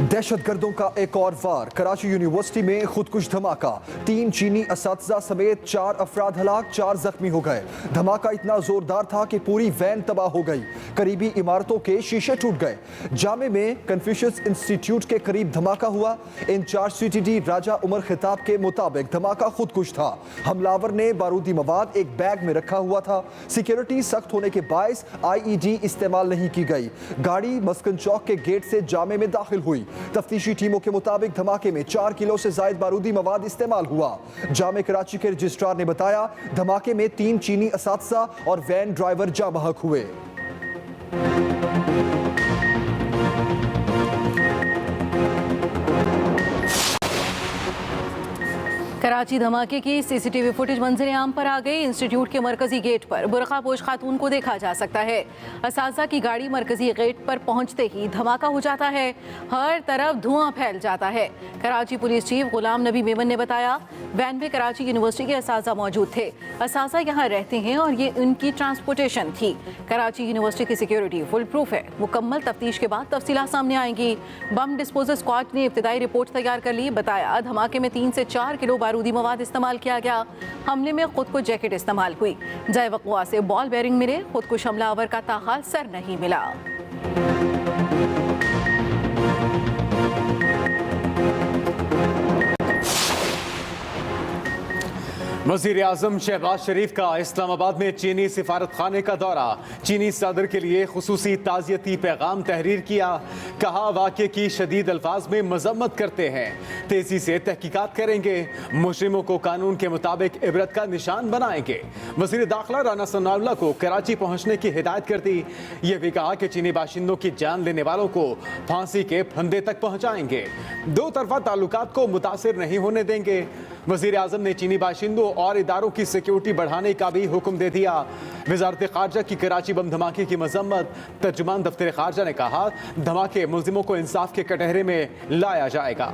दहशतगर्दों का एक और वार। कराची यूनिवर्सिटी में खुदकुश धमाका, 3 चीनी असातिज़ा समेत 4 अफराद हलाक, 4 जख्मी हो गए। धमाका इतना जोरदार था कि पूरी वैन तबाह हो गई, करीबी इमारतों के शीशे टूट गए। जामे में कन्फ्यूशियस इंस्टीट्यूट के करीब धमाका हुआ। इंचार्ज CTD राजा उमर खिताब के मुताबिक धमाका खुदकुश था। हमलावर ने बारूदी मवाद एक बैग में रखा हुआ था। सिक्योरिटी सख्त होने के बायस IED इस्तेमाल नहीं की गई। गाड़ी मस्कन चौक के गेट से जामे में दाखिल हुई। तफ्तीशी टीमों के मुताबिक धमाके में 4 किलो से जायद बारूदी मवाद इस्तेमाल हुआ। जामे कराची के रजिस्ट्रार ने बताया, धमाके में 3 चीनी असातिज़ा और वैन ड्राइवर जाँ बहक हुए। कराची धमाके की CCTV फुटेज मंजर आम पर आ गई। इंस्टीट्यूट के मरकजी गेट पर बुरखापोश खातून को देखा जा सकता है। असातिज़ा की गाड़ी मरकजी गेट पर पहुंचते ही धमाका हो जाता है, हर तरफ धुआं फैल जाता है। कराची पुलिस चीफ गुलाम नबी मेमन ने बताया, वैन में कराची यूनिवर्सिटी के असातिज़ा मौजूद थे। असातिज़ा यहाँ रहते हैं और ये उनकी ट्रांसपोर्टेशन थी। कराची यूनिवर्सिटी की सिक्योरिटी फुल प्रूफ है। मुकम्मल तफ्तीश के बाद तफसीलात सामने आएंगी। बम डिस्पोजल स्क्वाड ने इब्तिदाई रिपोर्ट तैयार कर ली। बताया, धमाके में 3 से 4 किलो बारूदी मवाद इस्तेमाल किया गया। हमले में खुद को जैकेट इस्तेमाल हुई। जाए वक़्वा से बॉल बेरिंग मिले। खुदकुश हमलावर का ताहाल सर नहीं मिला। वज़ीर आज़म शहबाज शरीफ का इस्लामाबाद में चीनी सिफारत खाने का दौरा। चीनी सदर के लिए खुसूसी ताज़ियती पैगाम तहरीर किया। कहा, वाक़े की शदीद अल्फाज में मजम्मत करते हैं, तेज़ी से तहकीकात करेंगे, मुजरिमों को कानून के मुताबिक इबरत का निशान बनाएंगे। वज़ीर दाखिला राना सनाउल्लाह को कराची पहुँचने की हिदायत कर दी। ये भी कहा कि चीनी बाशिंदों की जान लेने वालों को फांसी के फंदे तक पहुँचाएंगे, 2 तरफा ताल्लुकात को मुतासिर नहीं होने देंगे। वज़ीर आज़म ने चीनी बाशिंदों और इदारों की सिक्योरिटी बढ़ाने का भी हुक्म दे दिया। वज़ारत ख़ारजा की कराची बम धमाके की मजम्मत। तर्जुमान दफ्तर ख़ारजा ने कहा, धमाके मुल्ज़िमों को इंसाफ के कटहरे में लाया जाएगा।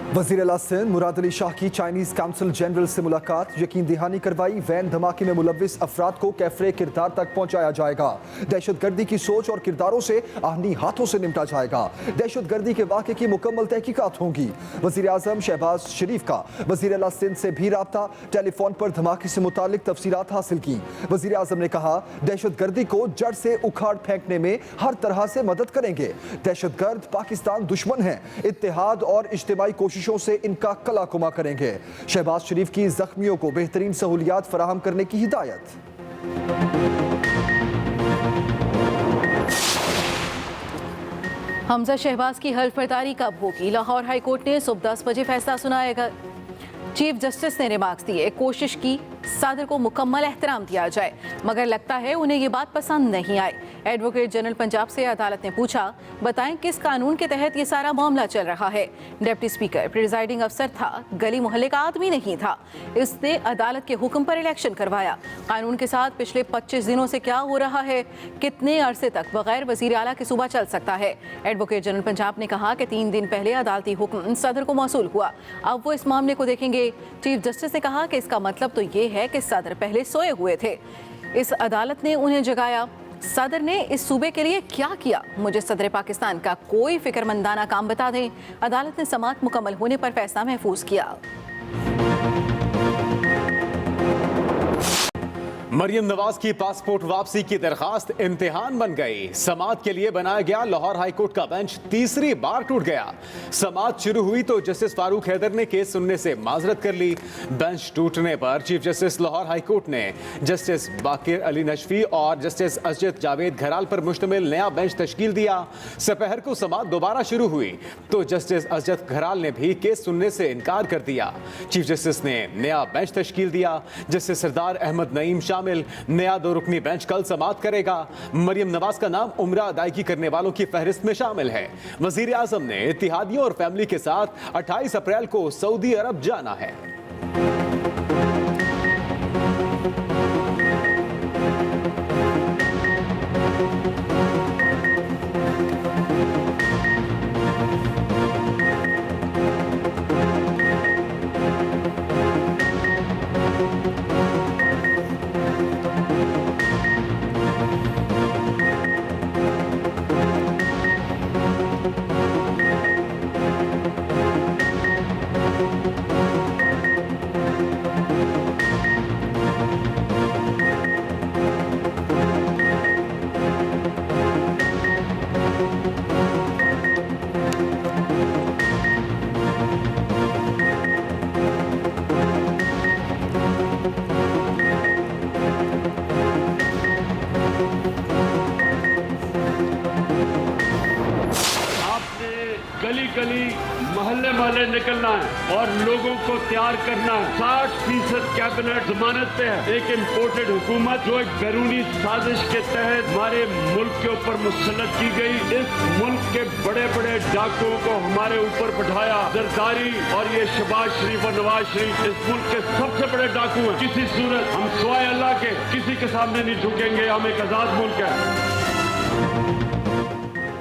वज़ीर आला सिंध मुराद अली शाह की चाइनीज़ काउंसिल जनरल से मुलाकात, यकीन दहानी करवाई। वैन धमाके में मुलव्विस अफराद को कैफरे किरदार तक पहुँचाया जाएगा। दहशतगर्दी की सोच और किरदारों से आहनी हाथों से निपटा जाएगा। दहशतगर्दी के वाक़े की मुकम्मल तहकीकात होंगी। वज़ीर आज़म शहबाज शरीफ का वज़ीर आला सिंध से भी राब्ता, टेलीफोन पर धमाके से मुतालिक तफसीलात हासिल की। वज़ीर आज़म ने कहा, दहशतगर्दी को जड़ से उखाड़ फेंकने में हर तरह से मदद करेंगे। दहशतगर्द पाकिस्तान दुश्मन है, इत्तेहाद और इज्तिमाई कोशिशों से इनका कला कुमा करेंगे। शहबाज शरीफ की जख्मियों को बेहतरीन सहूलियात फराहम करने की हिदायत। हमजा शहबाज की हल्फ बर्दारी कब होगी? लाहौर हाई कोर्ट ने सुबह 10 बजे फैसला सुनाएगा। चीफ जस्टिस ने रिमार्क्स दिए, कोशिश की सदर को मुकम्मल एहतराम दिया जाए, मगर लगता है उन्हें ये बात पसंद नहीं आई। एडवोकेट जनरल पंजाब से अदालत ने पूछा, बताएं किस कानून के तहत ये सारा मामला चल रहा है? डिप्टी स्पीकर प्रिजाइडिंग अफसर था, गली मोहल्ले का आदमी नहीं था। इसने अदालत के हुक्म पर इलेक्शन करवाया। कानून के साथ पिछले 25 दिनों से क्या हो रहा है? कितने अरसे तक बगैर वजीर आला के सूबा चल सकता है? एडवोकेट जनरल पंजाब ने कहा कि 3 दिन पहले अदालती हुक्म सदर को मौसूल हुआ, अब वो इस मामले को देखेंगे। चीफ जस्टिस ने कहा कि इसका मतलब तो ये है कि सदर पहले सोए हुए थे, इस अदालत ने उन्हें जगाया। सदर ने इस सूबे के लिए क्या किया? मुझे सदर पाकिस्तान का कोई फिक्रमंदाना काम बता दें। अदालत ने समाअत मुकम्मल होने पर फैसला महफूज किया। मरियम नवाज की पासपोर्ट वापसी की दरखास्त इम्तिहान बन गई। समाअत के लिए बनाया गया लाहौर हाईकोर्ट का बेंच तीसरी बार टूट गया। समाअत शुरू हुई तो जस्टिस फारूक हैदर ने केस सुनने से माजरत कर ली। बेंच टूटने पर चीफ जस्टिस लाहौर हाईकोर्ट ने जस्टिस बाकिर अली नशफी और जस्टिस अजद जावेद घराल पर मुश्तमिल नया बेंच तश्कील दिया। सपहर को समाअत दोबारा शुरू हुई तो जस्टिस अजद घराल ने भी केस सुनने से इनकार कर दिया। चीफ जस्टिस ने नया बेंच तश्कील दिया। जस्टिस सरदार अहमद नईम शामिल नया 2 रुकनी बेंच कल समाअत करेगा। मरियम नवाज का नाम उम्रा अदायगी करने वालों की फहरिस्त में शामिल है। वजीर आजम ने इत्तिहादियों और फैमिली के साथ 28 अप्रैल को सऊदी अरब जाना है। गली गली मोहल्ले मोहल्ले निकलना है और लोगों को तैयार करना है। 60% कैबिनेट जमानत पे है। एक इम्पोर्टेड हुकूमत जो एक बैरूनी साजिश के तहत हमारे मुल्क के ऊपर मुसल्लत की गई। इस मुल्क के बड़े बड़े डाकुओं को हमारे ऊपर बैठाया। जरदारी और ये शहबाज शरीफ और नवाज शरीफ इस मुल्क के सबसे बड़े डाकू हैं। किसी सूरत हम सिवाय अल्लाह के किसी के सामने नहीं झुकेंगे। हम एक आजाद मुल्क है।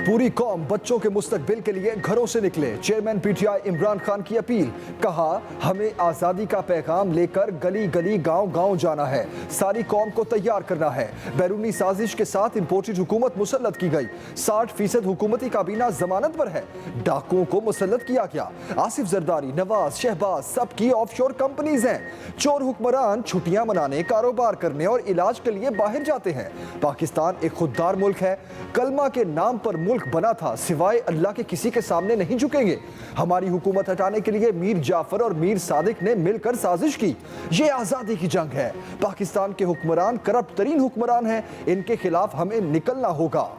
पूरी कौम बच्चों के मुस्तकबिल के लिए घरों से निकले। चेयरमैन पीटीआई इमरान खान की अपील। कहा, हमें आजादी का पैगाम लेकर गली गली गांव गांव जाना है। सारी कौम को तैयार करना है। बैरूनी साजिश के साथ इंपोर्टेड हुकूमत मुसल्लत की गई। 60% हुकूमती काबीना जमानत पर है। डाकुओं को मुसल्लत किया गया। आसिफ जरदारी, नवाज, शहबाज सबकी ऑफशोर कंपनीज हैं। चोर हुक्मरान छुट्टियां मनाने, कारोबार करने और इलाज के लिए बाहर जाते हैं। पाकिस्तान एक खुददार मुल्क है। कलमा के नाम पर मुल्क बना था। सिवाय अल्लाह के किसी के सामने नहीं झुकेंगे। हमारी हुकूमत हटाने के लिए मीर जाफर और मीर सादिक ने मिलकर साजिश की। ये आजादी की जंग है। पाकिस्तान के हुक्मरान करप्ट तरीन हुक्मरान हैं। इनके खिलाफ हमें निकलना होगा।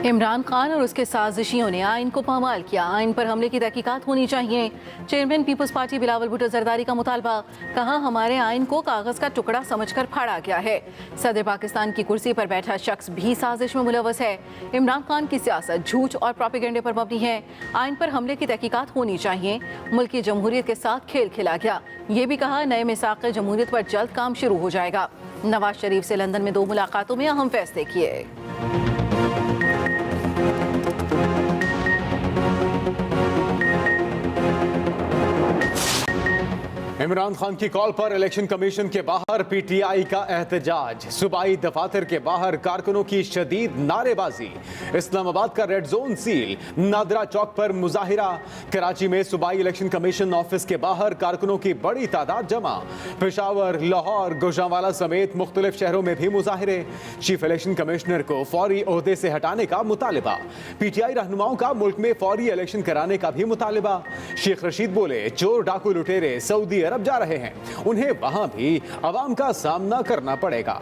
इमरान खान और उसके साजिशियों ने आइन को पामाल किया। आइन पर हमले की तहकीकात होनी चाहिए। Chairman peoples party Bilawal Bhutto Zardari का मुतालबा। कहा, हमारे आइन को कागज का टुकड़ा समझकर फाड़ा गया है। सदर पाकिस्तान की कुर्सी पर बैठा शख्स भी साजिश में मुलव्वस है। इमरान खान की सियासत झूठ और प्रोपेगेंडे पर मबनी है। आइन पर हमले की तहकीकात होनी चाहिए। मुल्क की जमहूरियत के साथ खेल खेला गया। ये भी कहा, नए मिसाक़ जमहूरियत पर जल्द काम शुरू हो जाएगा। नवाज शरीफ से लंदन में 2 मुलाकातों में अहम फैसले किए। इमरान खान की कॉल पर इलेक्शन कमीशन के बाहर पीटीआई का एहतजाज। सूबाई दफातर के बाहर कारकुनों की शदीद नारेबाजी। इस्लामाबाद का रेड जोन सील। नादरा चौक पर मुजाहिरा। कराची में सूबाई इलेक्शन कमीशन ऑफिस के बाहर कारकुनों की बड़ी तादाद जमा। पेशावर, लाहौर, गुजरांवाला समेत मुख्तलिफ शहरों में भी मुजाहिरे। चीफ इलेक्शन कमिश्नर को फौरी ओहदे से हटाने का मुतालिबा। पीटीआई रहनुमाओं का मुल्क में फौरी इलेक्शन कराने का भी मुतालिबा। शेख रशीद बोले, चोर डाकू लुटेरे सऊदी अरब जा रहे हैं, उन्हें वहां भी अवाम का सामना करना पड़ेगा।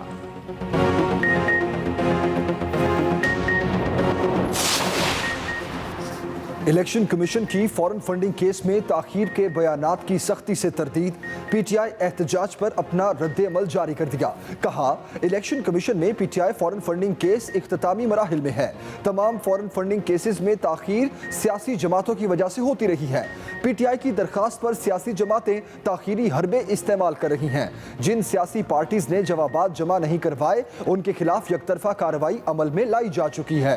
इलेक्शन कमीशन की फॉरेन फंडिंग केस में ताखीर के बयानात की सख्ती से तरदीद। पीटीआई एहतजाज पर अपना रद्द-ए-अमल जारी कर दिया। कहा, इलेक्शन कमीशन में पीटीआई फॉरेन फंडिंग केस इख्तितामी मराहिल में है। तमाम फॉरेन फंडिंग केसेस में ताखीर सियासी जमातों की वजह से होती रही है। पीटीआई की दरखास्त पर सियासी जमातें ताखीरी हरबे इस्तेमाल कर रही हैं। जिन सियासी पार्टीज ने जवाबात जमा नहीं करवाए, उनके खिलाफ यकतरफा कार्रवाई अमल में लाई जा चुकी है।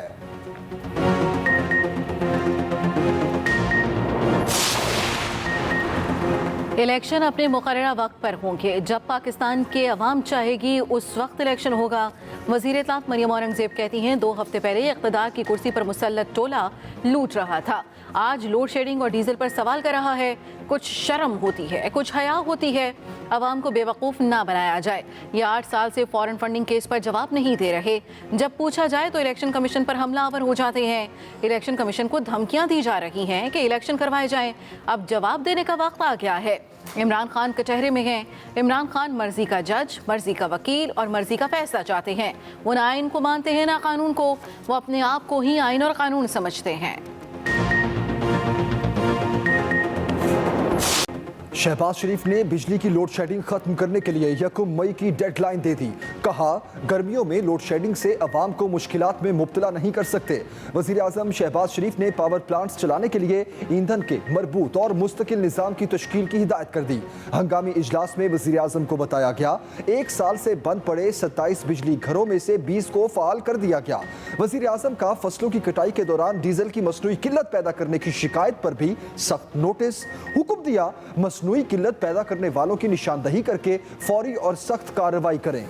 इलेक्शन अपने मुकर्ररा वक्त पर होंगे। जब पाकिस्तान के अवाम चाहेगी उस वक्त इलेक्शन होगा। वज़ीर इत्तलात मरियम औरंगज़ेब कहती हैं, 2 हफ्ते पहले इक़्तिदार की कुर्सी पर मुसल्लत टोला लूट रहा था। आज लोड शेडिंग और डीजल पर सवाल कर रहा है। कुछ शर्म होती है, कुछ हया होती है। अवाम को बेवकूफ़ ना बनाया जाए। ये 8 साल से फॉरेन फंडिंग केस पर जवाब नहीं दे रहे। जब पूछा जाए तो इलेक्शन कमीशन पर हमलावर हो जाते हैं। इलेक्शन कमीशन को धमकियां दी जा रही हैं कि इलेक्शन करवाए जाएं। अब जवाब देने का वक्त आ गया है। इमरान खान कचहरे में हैं। इमरान खान मर्जी का जज, मर्जी का वकील और मर्जी का फैसला चाहते हैं। वो ना आइन को मानते हैं ना कानून को। वो अपने आप को ही आइन और कानून समझते हैं। शहबाज शरीफ ने बिजली की लोड शेडिंग खत्म करने के लिए 1 मई की डेडलाइन दे दी। कहा, गर्मियों में लोड शेडिंग से अवाम को मुश्किलात में मुब्तला नहीं कर सकते। वज़ीर आज़म शहबाज शरीफ ने पावर प्लांट्स चलाने के लिए ईंधन के मरबूत और मुस्तकिल निज़ाम की तश्कील की हिदायत कर दी। हंगामी इजलास में वज़ीर आज़म को बताया गया, 1 साल से बंद पड़े 27 बिजली घरों में से 20 को फ़ाल कर दिया गया। वज़ीर आज़म का फसलों की कटाई के दौरान डीजल की मसनूई किल्लत पैदा करने की शिकायत पर भी सख्त नोटिस। हुक्म दिया, मसनूई किल्लत पैदा करने वालों की निशानदही करके फौरी और सख्त कार्रवाई करें।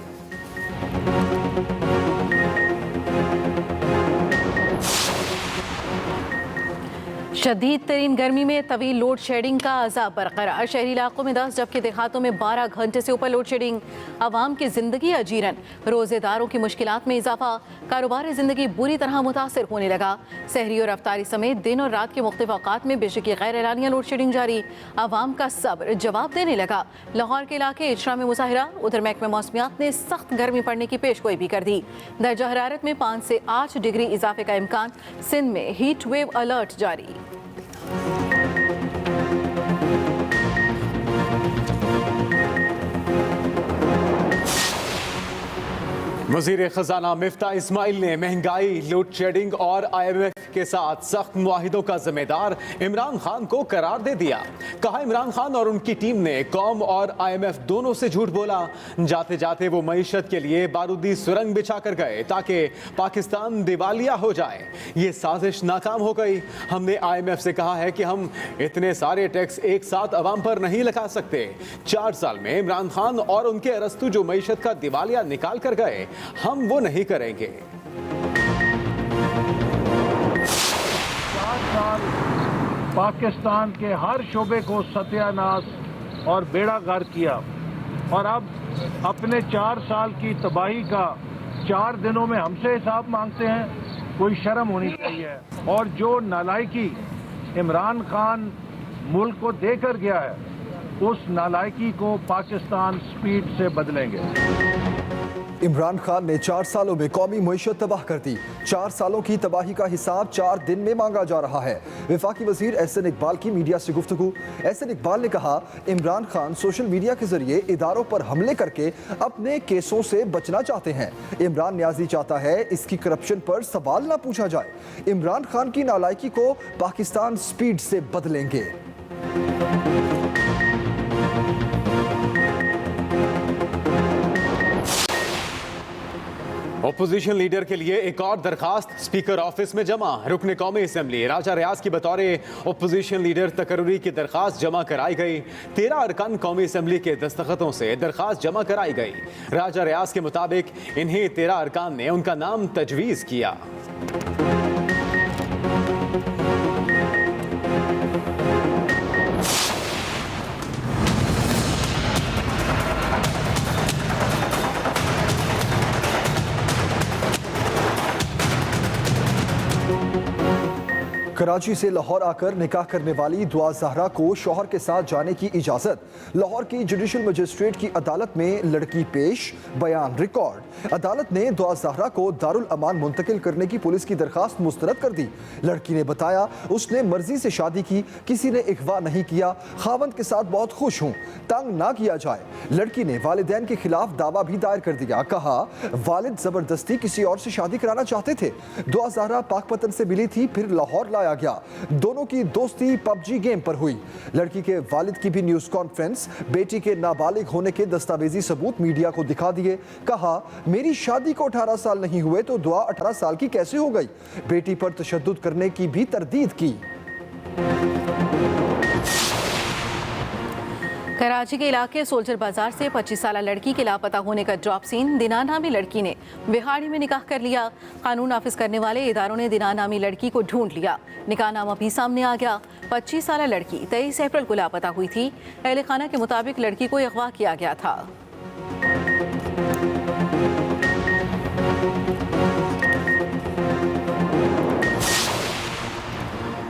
शदीद तरीन गर्मी में तवील लोड शेडिंग का अजाब बरकरार। शहरी इलाकों में 10 जबकि देहातों में 12 घंटे से ऊपर लोड शेडिंग। आवाम की जिंदगी अजीरन, रोजेदारों की मुश्किलात में इजाफा, कारोबारी जिंदगी बुरी तरह मुतासर होने लगा। सहरी और अफ्तारी समेत दिन और रात के मुख्तलिफ औकात में बिजली की गैर एलानिया लोड शेडिंग जारी। आवाम का सब्र जवाब देने लगा। लाहौर के इलाके इजरा में मुजाहिरा। उधर महकमे मौसमियात ने सख्त गर्मी पड़ने की पेशगोई भी कर दी। दर्जा हरारत में 5 से 8 डिग्री इजाफे का इम्कान। सिंध में हीट वेव अलर्ट जारी। वज़ीर खजाना मिफ्ता इस्माइल ने महंगाई, लोड शेडिंग और IMF के साथ सख्त मुआहिदों का जिम्मेदार इमरान खान को करार दे दिया। कहा इमरान खान और उनकी टीम ने कौम और IMF दोनों से झूठ बोला। जाते जाते वो मईशत के लिए बारूदी सुरंग बिछा कर गए ताकि पाकिस्तान दिवालिया हो जाए। ये साजिश नाकाम हो गई। हमने IMF से कहा है कि हम इतने सारे टैक्स एक साथ अवाम पर नहीं लगा सकते। 4 साल में इमरान खान और उनके अरस्तु जो मईशत का दिवालिया निकाल कर गए, हम वो नहीं करेंगे। 4 साल पाकिस्तान के हर शोबे को सत्यानाश और बेड़ा गर्क किया और अब अपने 4 साल की तबाही का 4 दिनों में हमसे हिसाब मांगते हैं। कोई शर्म होनी चाहिए। और जो नालायकी इमरान खान मुल्क को देकर गया है, उस नालायकी को पाकिस्तान स्पीड से बदलेंगे। इमरान खान ने 4 सालों में कौमी मईशत तबाह कर दी। 4 सालों की तबाही का हिसाब 4 दिन में मांगा जा रहा है। वफाकी वजीर एहसन इकबाल की मीडिया से गुफ्तगू। एहसन इकबाल ने कहा इमरान खान सोशल मीडिया के जरिए इदारों पर हमले करके अपने केसों से बचना चाहते हैं। इमरान न्याजी चाहता है इसकी करप्शन पर सवाल ना पूछा जाए। इमरान खान की नालायकी को पाकिस्तान स्पीड से बदलेंगे। ओपोजिशन लीडर के लिए एक और दरखास्त स्पीकर ऑफिस में जमा। रुकने कौमी असेंबली राजा रियाज की बतौर ओपोजिशन लीडर तकर्री की दरखास्त जमा कराई गई। 13 अरकान कौमी असेंबली के दस्तखतों से दरखास्त जमा कराई गई। राजा रियाज के मुताबिक इन्हीं 13 अरकान ने उनका नाम तजवीज़ किया। कराची से लाहौर आकर निकाह करने वाली दुआ ज़हरा को शौहर के साथ जाने की इजाज़त। लाहौर की जुडिशल मजिस्ट्रेट की अदालत में लड़की पेश, बयान रिकॉर्ड। अदालत ने दुआ ज़हरा को दारुल अमान मुंतकिल करने की पुलिस की दरखास्त मुस्तरद कर दी। लड़की ने बताया उसने मर्जी से शादी की, किसी ने इख्वा नहीं किया, खावंद के साथ बहुत खुश हूँ, तंग ना किया जाए। लड़की ने वालिदैन के खिलाफ दावा भी दायर कर दिया। कहा वालिद जबरदस्ती किसी और से शादी कराना चाहते थे। दुआ ज़हरा पाकपतन से मिली थी, फिर लाहौर लाया गया। दोनों की दोस्ती पबजी गेम पर हुई। लड़की के वालिद की भी न्यूज़ कॉन्फ्रेंस। बेटी के नाबालिग होने के दस्तावेजी सबूत मीडिया को दिखा दिए। कहा मेरी शादी को 18 साल नहीं हुए तो दुआ 18 साल की कैसे हो गई। बेटी पर तशद्दुद करने की भी तरदीद की। कराची के इलाके सोल्जर बाजार से 25 साल लड़की के लापता होने का ड्रॉप सीन। दिना नामी लड़की ने बिहाड़ी में निकाह कर लिया। कानून नाफिज करने वाले इदारों ने दिना नामी लड़की को ढूंढ लिया। निकाहनामा भी सामने आ गया। 25 साल लड़की 23 अप्रैल को लापता हुई थी। अहले खाना के मुताबिक लड़की को अगवा किया गया था।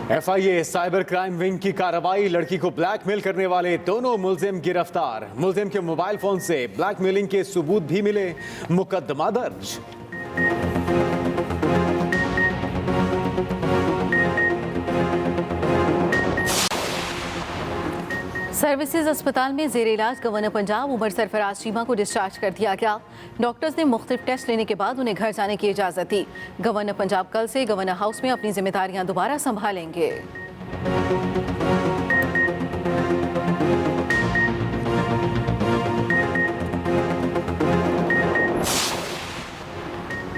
FIA साइबर क्राइम विंग की कार्रवाई। लड़की को ब्लैकमेल करने वाले दोनों मुलजिम गिरफ्तार। मुलजिम के मोबाइल फोन से ब्लैकमेलिंग के सबूत भी मिले। मुकदमा दर्ज। सर्विसेज अस्पताल में जेर इलाज गवर्नर पंजाब उमर सरफराज चीमा को डिस्चार्ज कर दिया गया। डॉक्टर्स ने मुख्तलिफ टेस्ट लेने के बाद उन्हें घर जाने की इजाज़त दी। गवर्नर पंजाब कल से गवर्नर हाउस में अपनी जिम्मेदारियां दोबारा संभालेंगे।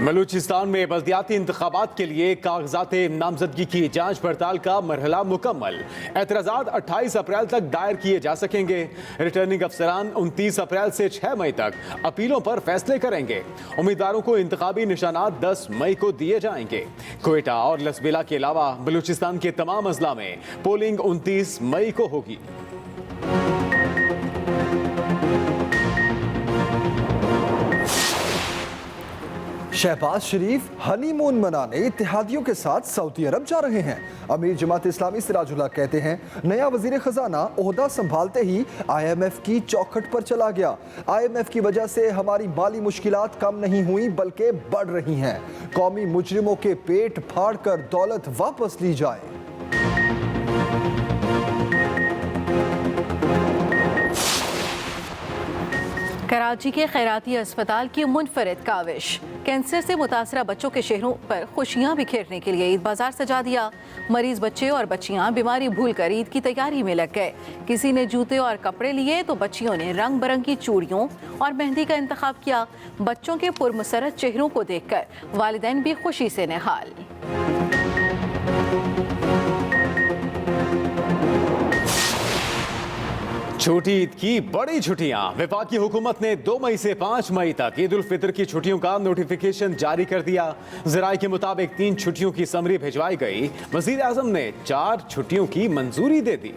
बलूचिस्तान में बल्दियाती इंतखाबात के लिए कागजात नामजदगी की जांच पड़ताल का मरहला मुकम्मल। एतराज़ात 28 अप्रैल तक दायर किए जा सकेंगे। रिटर्निंग अफसरान 29 अप्रैल से 6 मई तक अपीलों पर फैसले करेंगे। उम्मीदवारों को इंतखाबी निशानात 10 मई को दिए जाएंगे। क्वेटा और लसबेला के अलावा बलूचिस्तान के तमाम अजला में पोलिंग 29 मई को होगी। शहबाज शरीफ हनीमून मनाने इत्तेहादियों के साथ सऊदी अरब जा रहे हैं। अमीर जमात इस्लामी सिराजुल हक कहते हैं, नया वजीर खजाना ओहदा संभालते ही IMF की चौखट पर चला गया। IMF की वजह से हमारी माली मुश्किलात कम नहीं हुई बल्कि बढ़ रही हैं। कौमी मुजरिमों के पेट फाड़ कर दौलत वापस ली जाए। कराची के खैराती अस्पताल की मुनफरिद काविश। कैंसर से मुतासरा बच्चों के चेहरों पर खुशियां बिखेरने के लिए ईद बाजार सजा दिया। मरीज बच्चे और बच्चियां बीमारी भूलकर ईद की तैयारी में लग गए। किसी ने जूते और कपड़े लिए तो बच्चियों ने रंग बिरंगी चूड़ियों और मेहंदी का इंतखाब किया। बच्चों के पुरमसरत चेहरों को देखकर वालिदैन भी खुशी से निहाल। छोटी ईद की बड़ी छुट्टियां। वफाकी हुकूमत ने 2 मई से 5 मई तक ईद उल फितर की छुट्टियों का नोटिफिकेशन जारी कर दिया। ज़राए के मुताबिक 3 छुट्टियों की समरी भिजवाई गई। वज़ीर आज़म ने 4 छुट्टियों की मंजूरी दे दी।